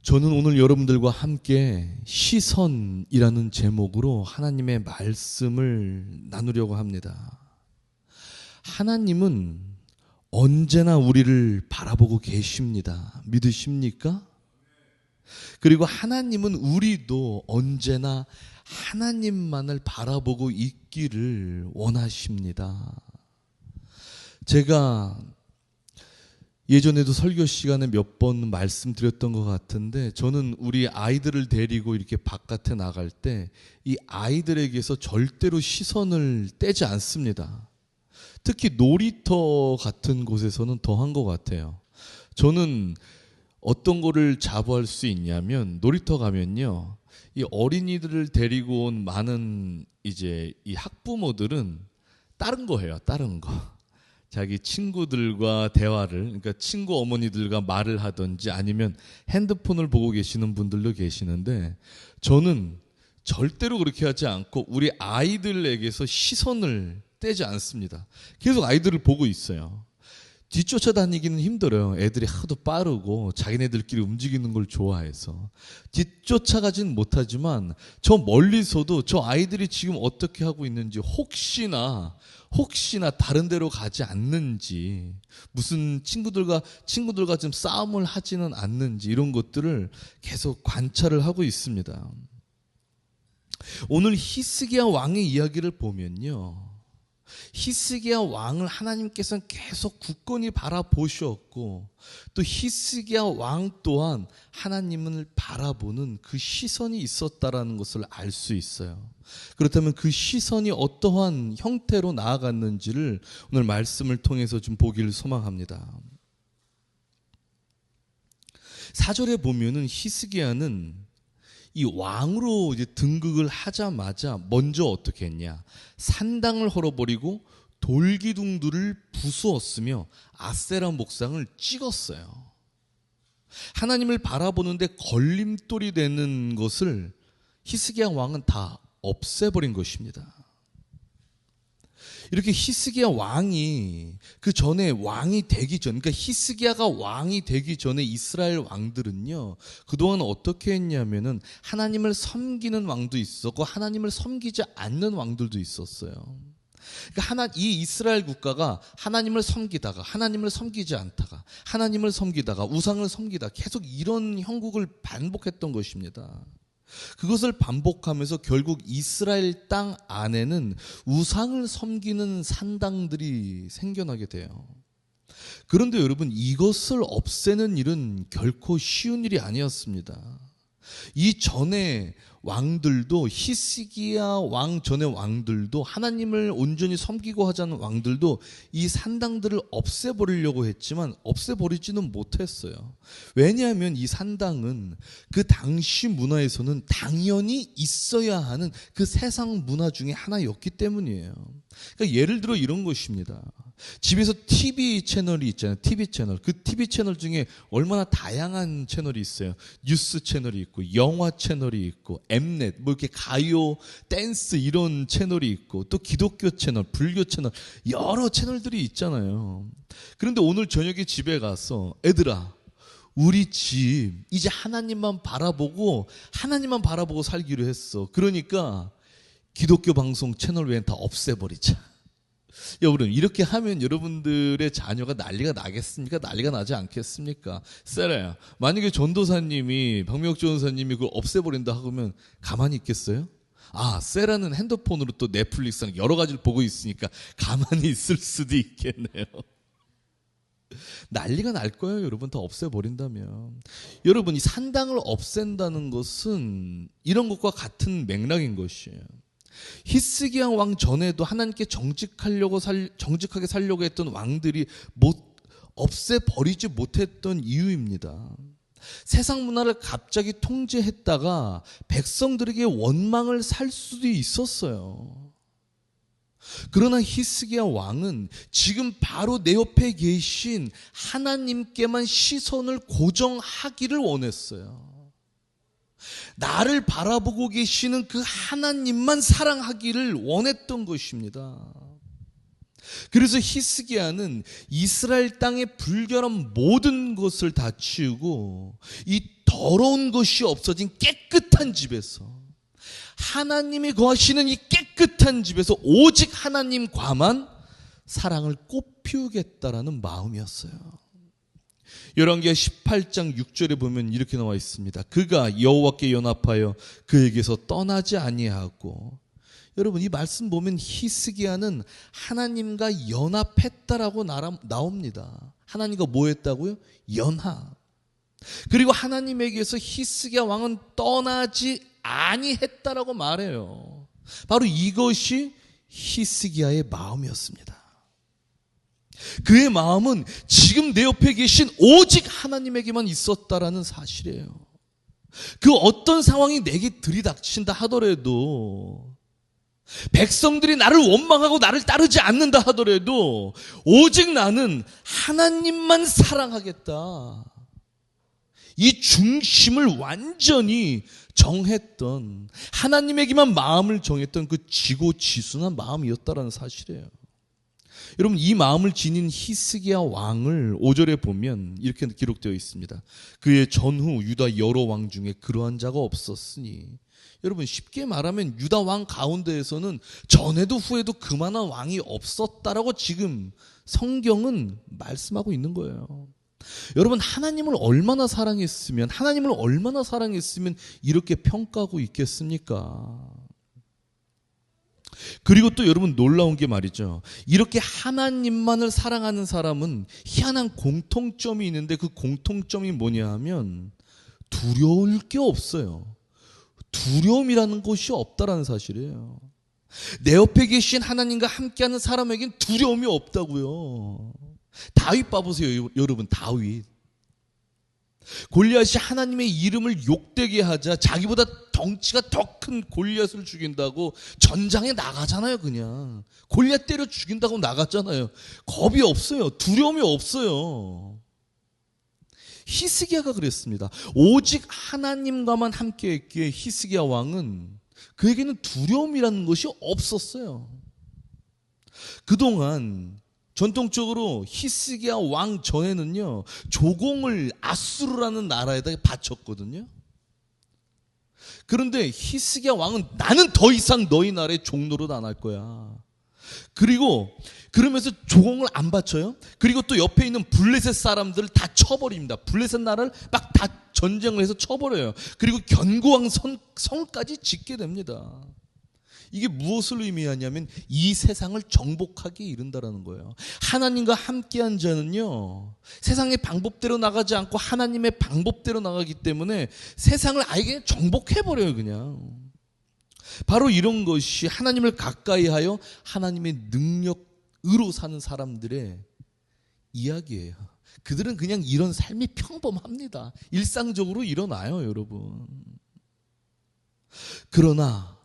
저는 오늘 여러분들과 함께 시선이라는 제목으로 하나님의 말씀을 나누려고 합니다. 하나님은 언제나 우리를 바라보고 계십니다. 믿으십니까? 그리고 하나님은 우리도 언제나 하나님만을 바라보고 있기를 원하십니다. 제가 예전에도 설교 시간에 몇 번 말씀드렸던 것 같은데, 저는 우리 아이들을 데리고 이렇게 바깥에 나갈 때 이 아이들에게서 절대로 시선을 떼지 않습니다. 특히 놀이터 같은 곳에서는 더한 것 같아요. 저는 어떤 거를 자부할 수 있냐면, 놀이터 가면요, 이 어린이들을 데리고 온 많은 이제 이 학부모들은 다른 거 해요. 다른 거. 자기 친구들과 대화를, 그러니까 친구 어머니들과 말을 하든지 아니면 핸드폰을 보고 계시는 분들도 계시는데, 저는 절대로 그렇게 하지 않고 우리 아이들에게서 시선을 떼지 않습니다. 계속 아이들을 보고 있어요. 뒤쫓아다니기는 힘들어요. 애들이 하도 빠르고 자기네들끼리 움직이는 걸 좋아해서 뒤쫓아가진 못하지만, 저 멀리서도 저 아이들이 지금 어떻게 하고 있는지, 혹시나 다른 데로 가지 않는지, 무슨 친구들과 좀 싸움을 하지는 않는지, 이런 것들을 계속 관찰을 하고 있습니다. 오늘 히스기야 왕의 이야기를 보면요, 히스기야 왕을 하나님께서는 계속 굳건히 바라보셨고, 또 히스기야 왕 또한 하나님을 바라보는 그 시선이 있었다라는 것을 알 수 있어요. 그렇다면 그 시선이 어떠한 형태로 나아갔는지를 오늘 말씀을 통해서 좀 보기를 소망합니다. 4절에 보면은 히스기야는 이 왕으로 이제 등극을 하자마자 먼저 어떻게 했냐? 산당을 헐어버리고 돌기둥들을 부수었으며 아세라 목상을 찍었어요. 하나님을 바라보는데 걸림돌이 되는 것을 히스기야 왕은 다 없애버린 것입니다. 이렇게 히스기야 왕이 그 전에 왕이 되기 전, 그러니까 히스기야가 왕이 되기 전에 이스라엘 왕들은요, 그동안 어떻게 했냐면은 하나님을 섬기는 왕도 있었고 하나님을 섬기지 않는 왕들도 있었어요. 그러니까 이 이스라엘 국가가 하나님을 섬기다가 하나님을 섬기지 않다가 하나님을 섬기다가 우상을 섬기다, 계속 이런 형국을 반복했던 것입니다. 그것을 반복하면서 결국 이스라엘 땅 안에는 우상을 섬기는 산당들이 생겨나게 돼요. 그런데 여러분, 이것을 없애는 일은 결코 쉬운 일이 아니었습니다. 이 전에 왕들도, 히스기야 왕 전의 왕들도, 하나님을 온전히 섬기고 하자는 왕들도 이 산당들을 없애버리려고 했지만 없애버리지는 못했어요. 왜냐하면 이 산당은 그 당시 문화에서는 당연히 있어야 하는 그 세상 문화 중에 하나였기 때문이에요. 그러니까 예를 들어 이런 것입니다. 집에서 TV 채널이 있잖아요. TV 채널. 그 TV 채널 중에 얼마나 다양한 채널이 있어요. 뉴스 채널이 있고, 영화 채널이 있고, 엠넷, 뭐 이렇게 가요, 댄스 이런 채널이 있고, 또 기독교 채널, 불교 채널, 여러 채널들이 있잖아요. 그런데 오늘 저녁에 집에 가서, 애들아, 우리 집 이제 하나님만 바라보고 살기로 했어. 그러니까 기독교 방송 채널 외엔 다 없애버리자. 여러분, 이렇게 하면 여러분들의 자녀가 난리가 나겠습니까? 난리가 나지 않겠습니까? 세라야, 만약에 전도사님이, 박명혁 전도사님이 그걸 없애버린다 하면 가만히 있겠어요? 세라는 핸드폰으로 또 넷플릭스랑 여러 가지를 보고 있으니까 가만히 있을 수도 있겠네요. 난리가 날 거예요, 여러분. 다 없애버린다면. 여러분, 이 산당을 없앤다는 것은 이런 것과 같은 맥락인 것이에요. 히스기야 왕 전에도 하나님께 정직하게 살려고 했던 왕들이 없애버리지 못했던 이유입니다. 세상 문화를 갑자기 통제했다가 백성들에게 원망을 살 수도 있었어요. 그러나 히스기야 왕은 지금 바로 내 옆에 계신 하나님께만 시선을 고정하기를 원했어요. 나를 바라보고 계시는 그 하나님만 사랑하기를 원했던 것입니다. 그래서 히스기야는 이스라엘 땅에 불결한 모든 것을 다 치우고 이 더러운 것이 없어진 깨끗한 집에서, 하나님이 거하시는 이 깨끗한 집에서 오직 하나님과만 사랑을 꽃피우겠다라는 마음이었어요. 열왕기하 18장 6절에 보면 이렇게 나와 있습니다. 그가 여호와께 연합하여 그에게서 떠나지 아니하고. 여러분, 이 말씀 보면 히스기야는 하나님과 연합했다라고 나옵니다. 하나님과 뭐 했다고요? 연합. 그리고 하나님에게서 히스기야 왕은 떠나지 아니했다라고 말해요. 바로 이것이 히스기야의 마음이었습니다. 그의 마음은 지금 내 옆에 계신 오직 하나님에게만 있었다라는 사실이에요. 그 어떤 상황이 내게 들이닥친다 하더라도, 백성들이 나를 원망하고 나를 따르지 않는다 하더라도 오직 나는 하나님만 사랑하겠다, 이 중심을 완전히 정했던, 하나님에게만 마음을 정했던 그 지고지순한 마음이었다라는 사실이에요. 여러분, 이 마음을 지닌 히스기야 왕을 5절에 보면 이렇게 기록되어 있습니다. 그의 전후 유다 여러 왕 중에 그러한 자가 없었으니. 여러분, 쉽게 말하면 유다 왕 가운데에서는 전에도 후에도 그만한 왕이 없었다라고 지금 성경은 말씀하고 있는 거예요. 여러분, 하나님을 얼마나 사랑했으면 이렇게 평가하고 있겠습니까? 그리고 또 여러분, 놀라운 게 말이죠, 이렇게 하나님만을 사랑하는 사람은 희한한 공통점이 있는데, 그 공통점이 뭐냐 하면 두려울 게 없어요. 두려움이라는 것이 없다라는 사실이에요. 내 옆에 계신 하나님과 함께하는 사람에겐 두려움이 없다고요. 다윗 봐보세요. 여러분, 다윗. 골리앗이 하나님의 이름을 욕되게 하자 자기보다 덩치가 더 큰 골리앗을 죽인다고 전장에 나가잖아요. 그냥 골리앗 때려 죽인다고 나갔잖아요. 겁이 없어요. 두려움이 없어요. 히스기야가 그랬습니다. 오직 하나님과만 함께했기에 히스기야 왕은, 그에게는 두려움이라는 것이 없었어요. 그동안 전통적으로 히스기야 왕 전에는요, 조공을 아수르라는 나라에다 바쳤거든요. 그런데 히스기야 왕은 나는 더 이상 너희 나라의 종노릇 안 할 거야. 그리고 그러면서 조공을 안 바쳐요. 그리고 또 옆에 있는 블레셋 사람들을 다 쳐버립니다. 블레셋 나라를 막 다 전쟁을 해서 쳐버려요. 그리고 견고한 성까지 짓게 됩니다. 이게 무엇을 의미하냐면 이 세상을 정복하기에 이른다라는 거예요. 하나님과 함께한 자는요, 세상의 방법대로 나가지 않고 하나님의 방법대로 나가기 때문에 세상을 아예 그냥 정복해버려요. 그냥 바로 이런 것이 하나님을 가까이하여 하나님의 능력으로 사는 사람들의 이야기예요. 그들은 그냥 이런 삶이 평범합니다. 일상적으로 일어나요, 여러분. 그러나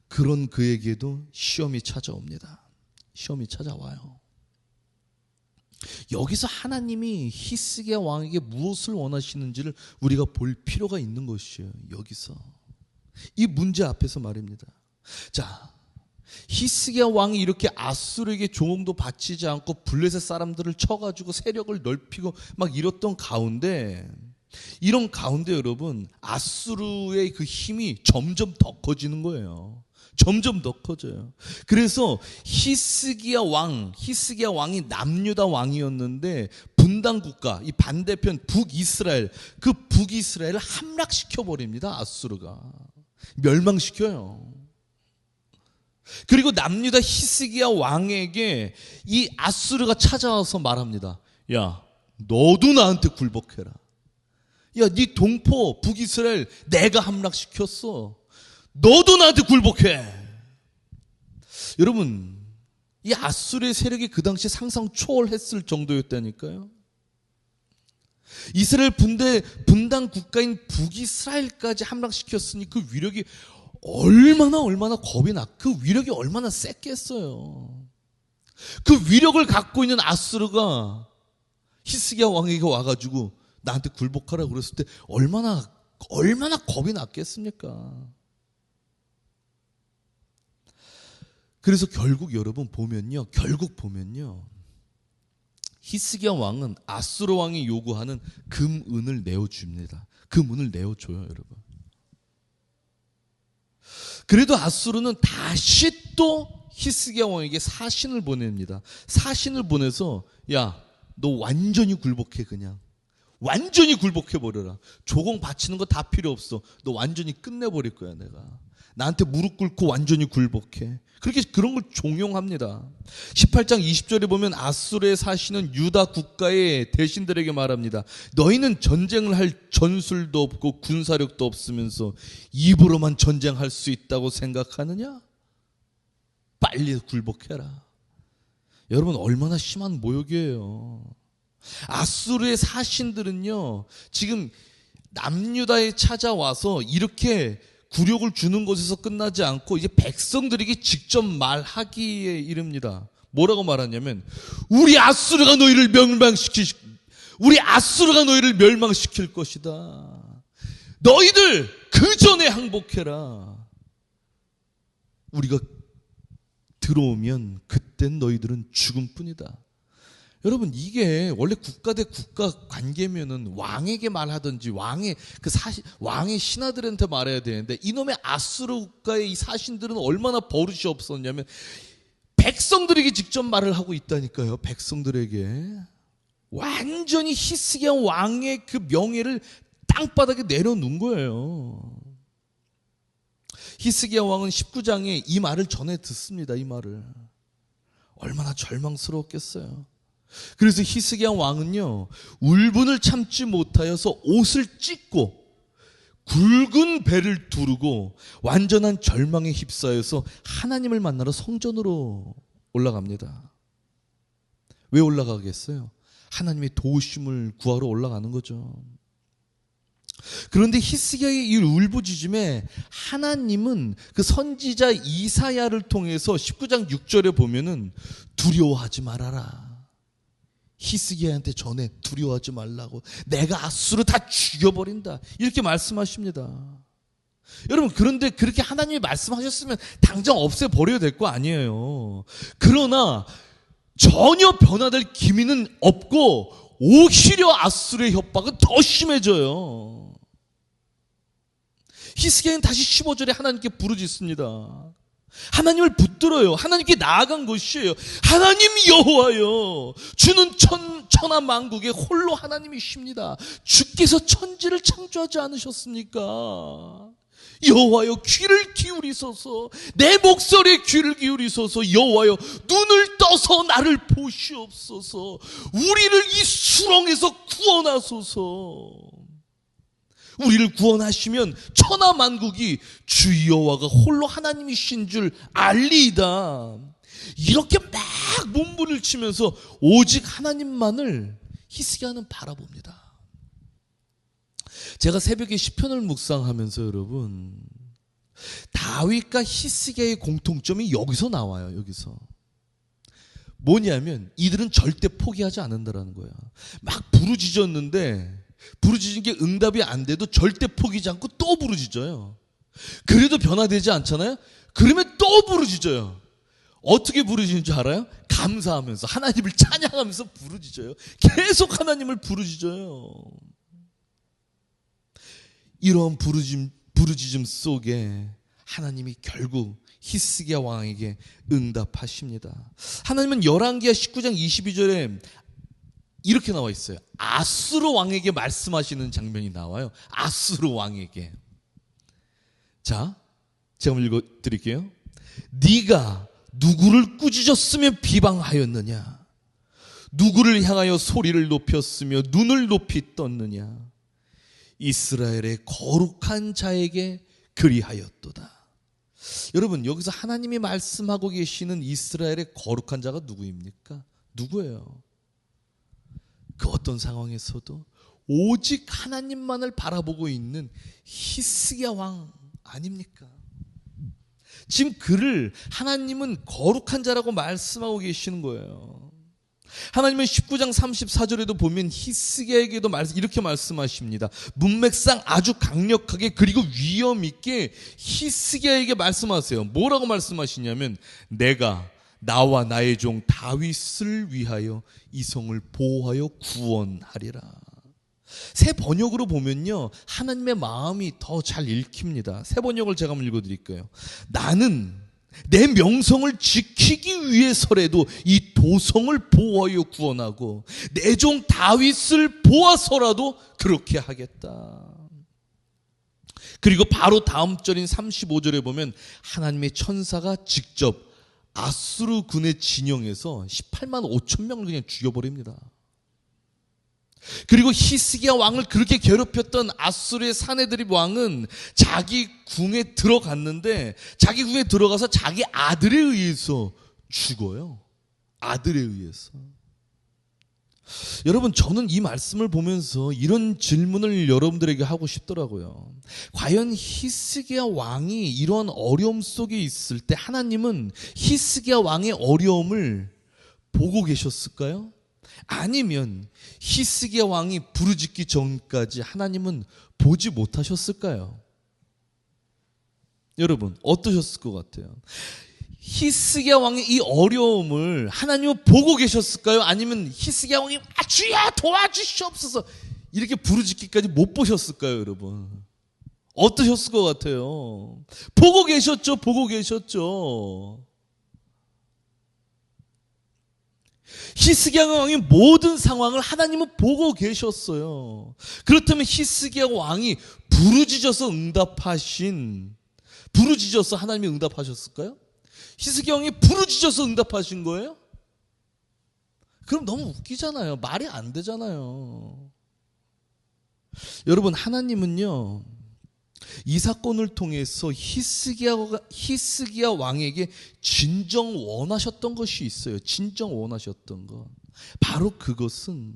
그런 그에게도 시험이 찾아옵니다. 시험이 찾아와요. 여기서 하나님이 히스기야 왕에게 무엇을 원하시는지를 우리가 볼 필요가 있는 것이에요. 여기서 이 문제 앞에서 말입니다. 자, 히스기야 왕이 이렇게 아수르에게 조공도 바치지 않고 블레셋 사람들을 쳐가지고 세력을 넓히고 막 이랬던 가운데, 이런 가운데 여러분, 아수르의 그 힘이 점점 더 커지는 거예요. 점점 더 커져요. 그래서 히스기야 왕이 남유다 왕이었는데 분단 국가, 이 반대편 북이스라엘, 그 북이스라엘을 함락시켜 버립니다. 아수르가 멸망시켜요. 그리고 남유다 히스기야 왕에게 이 아수르가 찾아와서 말합니다. 야, 너도 나한테 굴복해라. 야, 네 동포 북이스라엘 내가 함락시켰어. 너도 나한테 굴복해. 여러분, 이 아수르의 세력이 그 당시 상상 초월했을 정도였다니까요. 이스라엘 분단 국가인 북이스라엘까지 함락시켰으니 그 위력이 얼마나 겁이 그 위력이 얼마나 셌겠어요. 그 위력을 갖고 있는 아수르가 히스기야 왕에게 와가지고 나한테 굴복하라고 그랬을 때 얼마나 겁이 났겠습니까? 그래서 결국 여러분 보면요, 히스기야 왕은 아수르 왕이 요구하는 금은을 내어줍니다. 금은을 내어줘요, 여러분. 그래도 아수르는 다시 또 히스기야 왕에게 사신을 보냅니다. 사신을 보내서 야, 너 완전히 굴복해. 그냥 완전히 굴복해버려라. 조공 바치는 거 다 필요 없어. 너 완전히 끝내버릴 거야. 내가 나한테 무릎 꿇고 완전히 굴복해. 그렇게 그런 걸 종용합니다. 18장 20절에 보면 아수르의 사신은 유다 국가의 대신들에게 말합니다. 너희는 전쟁을 할 전술도 없고 군사력도 없으면서 입으로만 전쟁할 수 있다고 생각하느냐? 빨리 굴복해라. 여러분, 얼마나 심한 모욕이에요. 아수르의 사신들은요, 지금 남유다에 찾아와서 이렇게 굴욕을 주는 것에서 끝나지 않고 이제 백성들에게 직접 말하기에 이릅니다. 뭐라고 말하냐면, 우리 아수르가 너희를 멸망시킬 것이다. 너희들 그 전에 항복해라. 우리가 들어오면 그땐 너희들은 죽음뿐이다. 여러분, 이게 원래 국가 대 국가 관계면은 왕에게 말하든지 왕의 신하들한테 말해야 되는데, 이놈의 아수르 국가의 이 사신들은 얼마나 버릇이 없었냐면 백성들에게 직접 말을 하고 있다니까요. 백성들에게 완전히 히스기야 왕의 그 명예를 땅바닥에 내려놓은 거예요. 히스기야 왕은 19장에 이 말을 전해 듣습니다. 이 말을 얼마나 절망스러웠겠어요. 그래서 히스기야 왕은요, 울분을 참지 못하여서 옷을 찢고 굵은 배를 두르고 완전한 절망에 휩싸여서 하나님을 만나러 성전으로 올라갑니다. 왜 올라가겠어요? 하나님의 도우심을 구하러 올라가는 거죠. 그런데 히스기야의 이 울부짖음에 하나님은 그 선지자 이사야를 통해서 19장 6절에 보면은 두려워하지 말아라. 히스기야한테 전해, 두려워하지 말라고. 내가 아수르 다 죽여버린다. 이렇게 말씀하십니다. 여러분, 그런데 그렇게 하나님이 말씀하셨으면 당장 없애버려야 될 거 아니에요. 그러나 전혀 변화될 기미는 없고 오히려 아수르의 협박은 더 심해져요. 히스기야는 다시 15절에 하나님께 부르짖습니다. 하나님을 붙들어요. 하나님께 나아간 것이에요. 하나님 여호와여, 주는 천하 만국의 홀로 하나님이십니다. 주께서 천지를 창조하지 않으셨습니까? 여호와여, 귀를 기울이소서. 내 목소리에 귀를 기울이소서. 여호와여, 눈을 떠서 나를 보시옵소서. 우리를 이 수렁에서 구원하소서. 우리를 구원하시면 천하 만국이 주 여호와가 홀로 하나님이신 줄 알리이다. 이렇게 막 몸부림을 치면서 오직 하나님만을 히스기야는 바라봅니다. 제가 새벽에 시편을 묵상하면서 여러분, 다윗과 히스기야의 공통점이 여기서 나와요. 여기서 뭐냐면 이들은 절대 포기하지 않는다라는 거야. 막 부르짖었는데 부르짖은 게 응답이 안 돼도 절대 포기하지 않고 또 부르짖어요. 그래도 변화되지 않잖아요. 그러면 또 부르짖어요. 어떻게 부르짖는 줄 알아요? 감사하면서, 하나님을 찬양하면서 부르짖어요. 계속 하나님을 부르짖어요. 이런 부르짖음 속에 하나님이 결국 히스기야 왕에게 응답하십니다. 하나님은 열왕기하 19장 22절에 이렇게 나와 있어요. 아수르 왕에게 말씀하시는 장면이 나와요. 아수르 왕에게. 자, 제가 한번 읽어드릴게요. 네가 누구를 꾸짖었으며 비방하였느냐? 누구를 향하여 소리를 높였으며 눈을 높이 떴느냐? 이스라엘의 거룩한 자에게 그리하였도다. 여러분, 여기서 하나님이 말씀하고 계시는 이스라엘의 거룩한 자가 누구입니까? 누구예요? 그 어떤 상황에서도 오직 하나님만을 바라보고 있는 히스기야 왕 아닙니까? 지금 그를 하나님은 거룩한 자라고 말씀하고 계시는 거예요. 하나님은 19장 34절에도 보면 히스기야에게도 이렇게 말씀하십니다. 문맥상 아주 강력하게 그리고 위험 있게 히스기야에게 말씀하세요. 뭐라고 말씀하시냐면 내가 나와 나의 종 다윗을 위하여 이 성을 보호하여 구원하리라. 새 번역으로 보면요, 하나님의 마음이 더 잘 읽힙니다. 새 번역을 제가 한번 읽어드릴게요. 나는 내 명성을 지키기 위해서라도 이 도성을 보호하여 구원하고 내 종 다윗을 보아서라도 그렇게 하겠다. 그리고 바로 다음 절인 35절에 보면 하나님의 천사가 직접 아수르 군의 진영에서 18만 5천 명을 그냥 죽여버립니다. 그리고 히스기야 왕을 그렇게 괴롭혔던 아수르의 사내들이 왕은 자기 궁에 들어갔는데 자기 궁에 들어가서 자기 아들에 의해서 죽어요. 아들에 의해서. 여러분, 저는 이 말씀을 보면서 이런 질문을 여러분들에게 하고 싶더라고요. 과연 히스기야 왕이 이런 어려움 속에 있을 때 하나님은 히스기야 왕의 어려움을 보고 계셨을까요? 아니면 히스기야 왕이 부르짖기 전까지 하나님은 보지 못하셨을까요? 여러분, 어떠셨을 것 같아요? 히스기야 왕의 이 어려움을 하나님은 보고 계셨을까요? 아니면 히스기야 왕이 주야 도와주시옵소서 이렇게 부르짖기까지 못 보셨을까요, 여러분? 어떠셨을 것 같아요? 보고 계셨죠, 보고 계셨죠. 히스기야 왕의 모든 상황을 하나님은 보고 계셨어요. 그렇다면 히스기야 왕이 부르짖어서 하나님이 응답하셨을까요? 히스기야 왕이 부르짖어서 응답하신 거예요? 그럼 너무 웃기잖아요. 말이 안 되잖아요. 여러분, 하나님은요, 이 사건을 통해서 히스기야 왕에게 진정 원하셨던 것이 있어요. 진정 원하셨던 것. 바로 그것은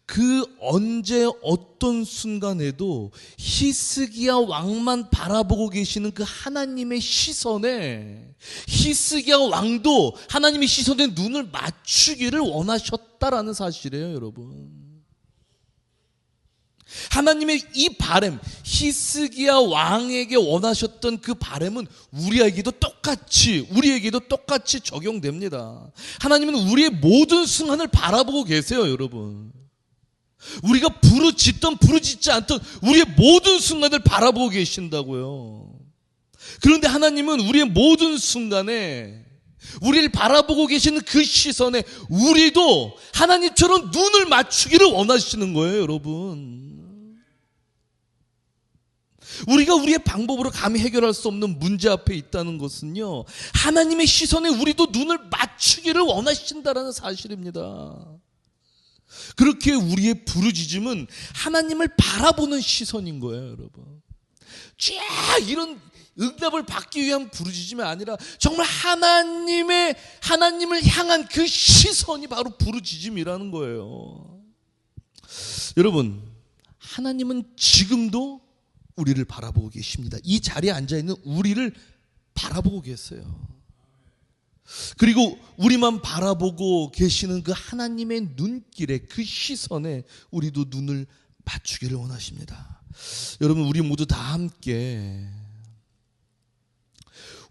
그 언제 어떤 순간에도 히스기야 왕만 바라보고 계시는 그 하나님의 시선에 히스기야 왕도 하나님의 시선에 눈을 맞추기를 원하셨다라는 사실이에요, 여러분. 하나님의 이 바람, 히스기야 왕에게 원하셨던 그 바람은 우리에게도 똑같이 적용됩니다. 하나님은 우리의 모든 순간을 바라보고 계세요, 여러분. 우리가 부르짖지 않던 우리의 모든 순간을 바라보고 계신다고요. 그런데 하나님은 우리의 모든 순간에 우리를 바라보고 계시는 그 시선에 우리도 하나님처럼 눈을 맞추기를 원하시는 거예요, 여러분. 우리가 우리의 방법으로 감히 해결할 수 없는 문제 앞에 있다는 것은요, 하나님의 시선에 우리도 눈을 맞추기를 원하신다는 사실입니다. 그렇게 우리의 부르짖음은 하나님을 바라보는 시선인 거예요, 여러분. 이런 응답을 받기 위한 부르짖음이 아니라 정말 하나님을 향한 그 시선이 바로 부르짖음이라는 거예요. 여러분, 하나님은 지금도 우리를 바라보고 계십니다. 이 자리에 앉아있는 우리를 바라보고 계세요. 그리고 우리만 바라보고 계시는 그 하나님의 눈길에, 그 시선에 우리도 눈을 맞추기를 원하십니다. 여러분, 우리 모두 다 함께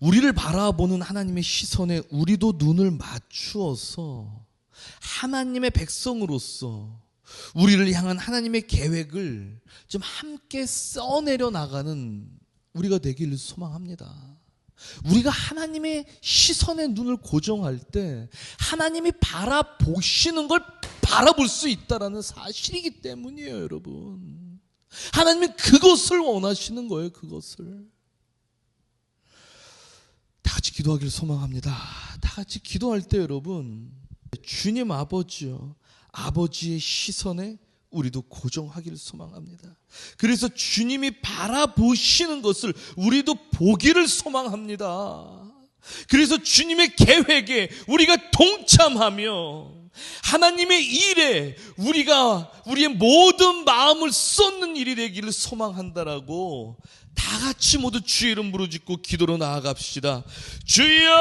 우리를 바라보는 하나님의 시선에 우리도 눈을 맞추어서 하나님의 백성으로서 우리를 향한 하나님의 계획을 좀 함께 써내려 나가는 우리가 되기를 소망합니다. 우리가 하나님의 시선에 눈을 고정할 때 하나님이 바라보시는 걸 바라볼 수 있다는 사실이기 때문이에요, 여러분. 하나님은 그것을 원하시는 거예요, 그것을. 다 같이 기도하기를 소망합니다. 다 같이 기도할 때 여러분, 주님 아버지의 시선에 우리도 고정하기를 소망합니다. 그래서 주님이 바라보시는 것을 우리도 보기를 소망합니다. 그래서 주님의 계획에 우리가 동참하며 하나님의 일에 우리가 우리의 모든 마음을 쏟는 일이 되기를 소망한다라고 다 같이 모두 주의 이름 부르짖고 기도로 나아갑시다. 주여!